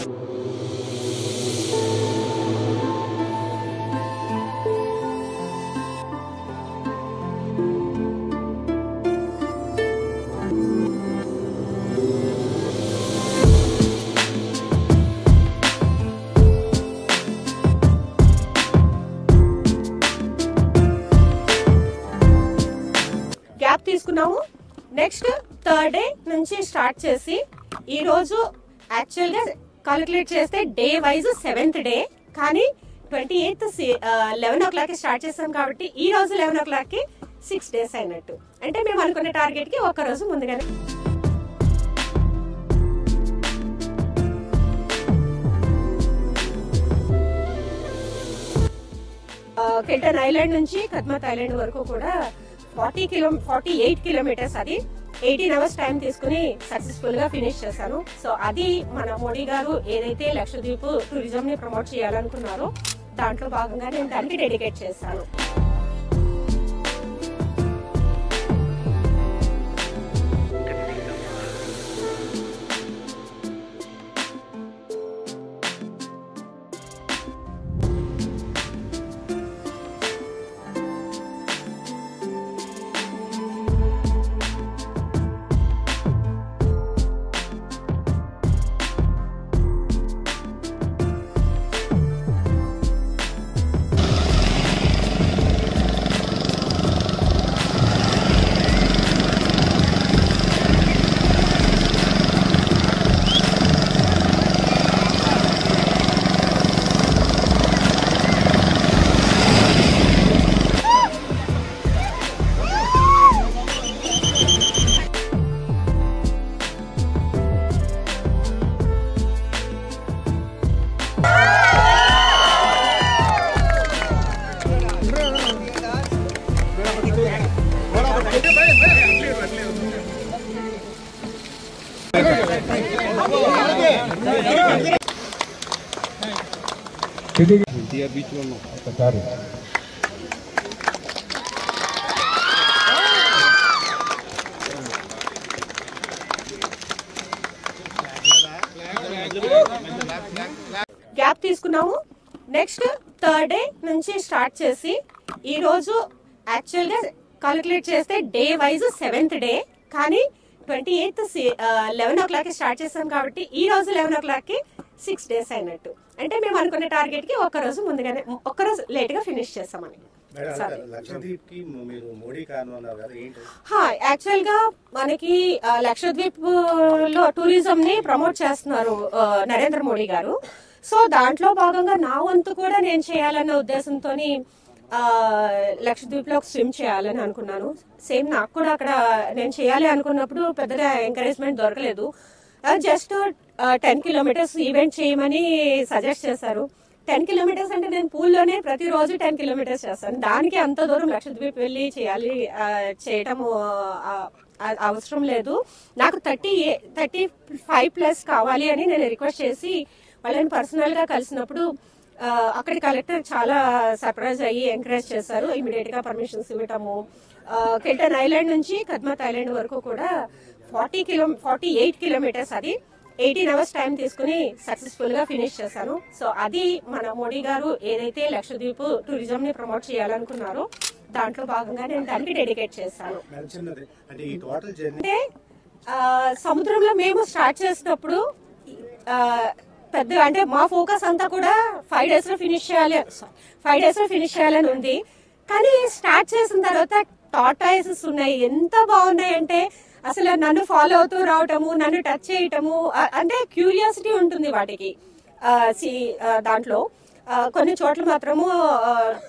Gap తీసుకున్నాము. Next third day నుంచి start చేసి ఈ రోజు యాక్చువల్ గా కాలిక్యులేట్ చేస్తే డే వైజ్ 7th డే, కానీ 28th 11 o'clock స్టార్ట్ చేసాం కాబట్టి ఈ రోజు 11 o'clock 6 days అయినట్టు. అంటే మేము అనుకున్న టార్గెట్ కి ఒక రోజు ముందుగానే. కెల్టన్ ఐలాండ్ నుంచి కద్మత్ ఐలాండ్ వరకు కూడా 48 కిలోమీటర్స్, అది 18 hours టైం తీసుకుని సక్సెస్ఫుల్ గా ఫినిష్ చేశాను. సో అది మన మోడీ గారు ఏదైతే లక్షద్వీప్ టూరిజం ని ప్రమోట్ చేయాలనుకున్నారో దాంట్లో భాగంగా నేను దానికి డెడికేట్ చేశాను. बीच में గ్యాప్ తీసుకున్నాము. నెక్స్ట్ థర్డ్ డే నుంచి స్టార్ట్ చేసి ఈ రోజు యాక్చువల్ గా కాలిక్యులేట్ చేస్తే డే వైజ్ 7th డే, కానీ 28th 11 o'clock స్టార్ట్ చేసాం కాబట్టి ఈ రోజు 11 o'clock 6 days అయినట్టు. అంటే మేము అనుకున్న టార్గెట్ కి ఒక రోజు ముందుగానే, ఒక రోజు లేట్ గా ఫినిష్ చేస్తామని. యాక్చువల్ గా మనకి లక్షద్వీప్ లో టూరిజం ని ప్రమోట్ చేస్తున్నారు నరేంద్ర మోడీ గారు. సో దాంట్లో భాగంగా నా వంతు కూడా నేను చేయాలన్న ఉద్దేశంతో లక్షద్వీప్ లో స్విమ్ చేయాలని అనుకున్నాను. సేమ్ నాకు కూడా అక్కడ నేను చేయాలి అనుకున్నప్పుడు పెద్దగా ఎంకరేజ్మెంట్ దొరకలేదు. జస్ట్ 10 kilometers ఈవెంట్ చేయమని సజెస్ట్ చేశారు. 10 kilometers అంటే నేను పూల్లోనే ప్రతిరోజు 10 kilometers చేస్తాను. దానికి అంత దూరం లక్షద్వీప్ వెళ్ళి చేయటం అవసరం లేదు. నాకు 35+ కావాలి అని నేను రిక్వెస్ట్ చేసి వాళ్ళని పర్సనల్ గా కలిసినప్పుడు అక్కడి కలెక్టర్ చాలా సర్ప్రైజ్ అయ్యి ఎంకరేజ్ చేశారు. ఇమీడియట్ గా పర్మిషన్స్ ఇవ్వటము. కెల్టన్ ఐలాండ్ నుంచి కద్మత్ ఐలాండ్ వరకు కూడా 48 kilometers, అది 18 hours టైం తీసుకుని సక్సెస్ఫుల్ గా ఫినిష్ చేశాను. సో అది మన మోడీ గారు ఏదైతే లక్షద్వీప్ టూరిజం ని ప్రమోట్ చేయాలనుకున్నారో దాంట్లో భాగంగా నేను దానికి డెడికేట్ చేశాను. అంటే సముద్రంలో మేము స్టార్ట్ చేసినప్పుడు పెద్ద అంటే మా ఫోకస్ అంతా కూడా 5 days లో ఫినిష్ చేయాలని ఉంది. కానీ స్టార్ట్ చేసిన తర్వాత టార్టాయిసెస్ ఉన్నాయి, ఎంత బాగున్నాయి అంటే అసలు నన్ను ఫాలో అవుతూ రావటము, నన్ను టచ్ చేయటము, అంటే క్యూరియాసిటీ ఉంటుంది వాటికి. దాంట్లో కొన్ని చోట్ల మాత్రము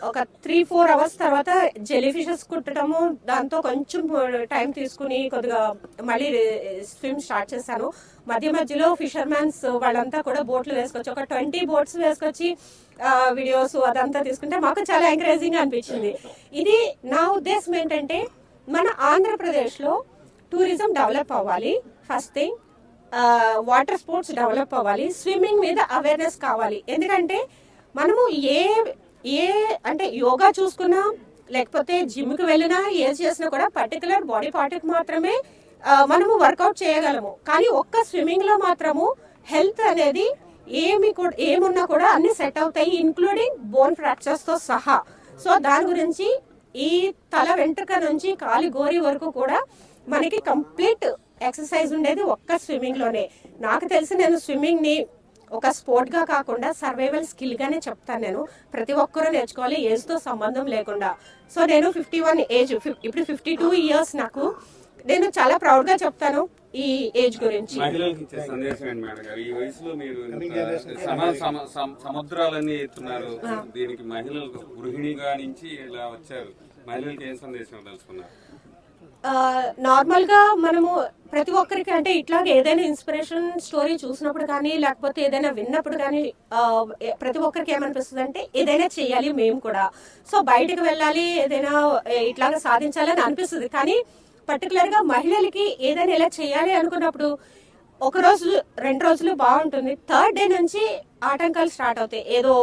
ఒక 3-4 hours తర్వాత జెల్లీ ఫిషెస్ కుట్టడము, దాంతో కొంచెం టైం తీసుకుని కొద్దిగా మళ్ళీ స్విమ్ స్టార్ట్ చేశాను. మధ్యలో ఫిషర్మెన్స్ వాళ్ళంతా కూడా బోట్లు వేసుకొచ్చి ఒక 20 boats వేసుకొచ్చి వీడియోస్ అదంతా తీసుకుంటే మాకు చాలా ఎంకరేజింగ్ అనిపించింది. ఇది నా ఉద్దేశం ఏంటంటే మన ఆంధ్రప్రదేశ్ లో టూరిజం డెవలప్ అవ్వాలి. First thing water sports develop అవ్వాలి, స్విమ్మింగ్ మీద అవేర్నెస్ కావాలి. ఎందుకంటే మనము ఏ అంటే యోగా చూసుకున్నా లేకపోతే జిమ్ కి వెళ్ళినా ఏది చేసినా కూడా పర్టికులర్ బాడీ పార్ట్ కి మాత్రమే మనము వర్కౌట్ చేయగలము. కానీ ఒక్క స్విమ్మింగ్ లో మాత్రము హెల్త్ అనేది ఏమున్నా కూడా అన్ని సెట్ అవుతాయి, ఇంక్లూడింగ్ బోన్ ఫ్రాక్చర్స్ తో సహా. సో దాని గురించి ఈ తల వెంట్రుక నుంచి కాలి గోరి వరకు కూడా మనకి కంప్లీట్ ఎక్సర్సైజ్ ఉండేది ఒక్క స్విమ్మింగ్ లోనే. నాకు తెలిసి నేను స్విమ్మింగ్ ని ఒక స్పోర్ట్ గా కాకుండా సర్వైవల్ స్కిల్ గానే చెప్తాను. నేను ప్రతి ఒక్కరూ నేర్చుకోవాలి, ఏజ్ తో సంబంధం లేకుండా. సో నేను 51 ఏజ్, ఇప్పుడు 52 ఇయర్స్ నాకు. నేను చాలా ప్రౌడ్ గా చెప్తాను ఈ ఏజ్ గురించి. మహిళలకు ఇచ్చే సందేశం ఏంటి మేడం గారు? ఈ వయసులో మీరు సముద్రాలన్నీ ఎత్తున్నారు, దీనికి మహిళలకు గృహిణిగా నుంచి ఇలా వచ్చారు, మహిళలకు ఏం సందేశం తెలుసుకున్నారు? నార్మల్ గా మనము ప్రతి ఒక్కరికి అంటే ఇట్లాగే ఏదైనా ఇన్స్పిరేషన్ స్టోరీ చూసినప్పుడు కానీ లేకపోతే ఏదైనా విన్నప్పుడు కానీ ప్రతి ఒక్కరికి ఏమనిపిస్తుంది అంటే ఏదైనా చెయ్యాలి మేము కూడా, సో బయటకు వెళ్ళాలి, ఏదైనా ఇట్లాగా సాధించాలని అనిపిస్తుంది. కానీ పర్టికులర్ గా మహిళలకి ఏదైనా ఇలా చేయాలి అనుకున్నప్పుడు ఒక రోజు 2 రోజులు బాగుంటుంది, థర్డ్ డే నుంచి ఆటంకాలు స్టార్ట్ అవుతాయి. ఏదో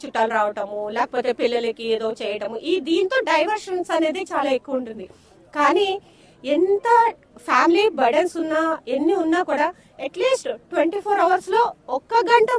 చుట్టాలు రావటము, లేకపోతే పిల్లలకి ఏదో చేయటము, దీంతో డైవర్షన్స్ అనేది చాలా ఎక్కువ ఉంటుంది. కానీ ఎంత ఫ్యామిలీ బర్డెన్స్ ఉన్నా ఎన్ని ఉన్నా కూడా అట్లీస్ట్ 24 hours లో 1 గంట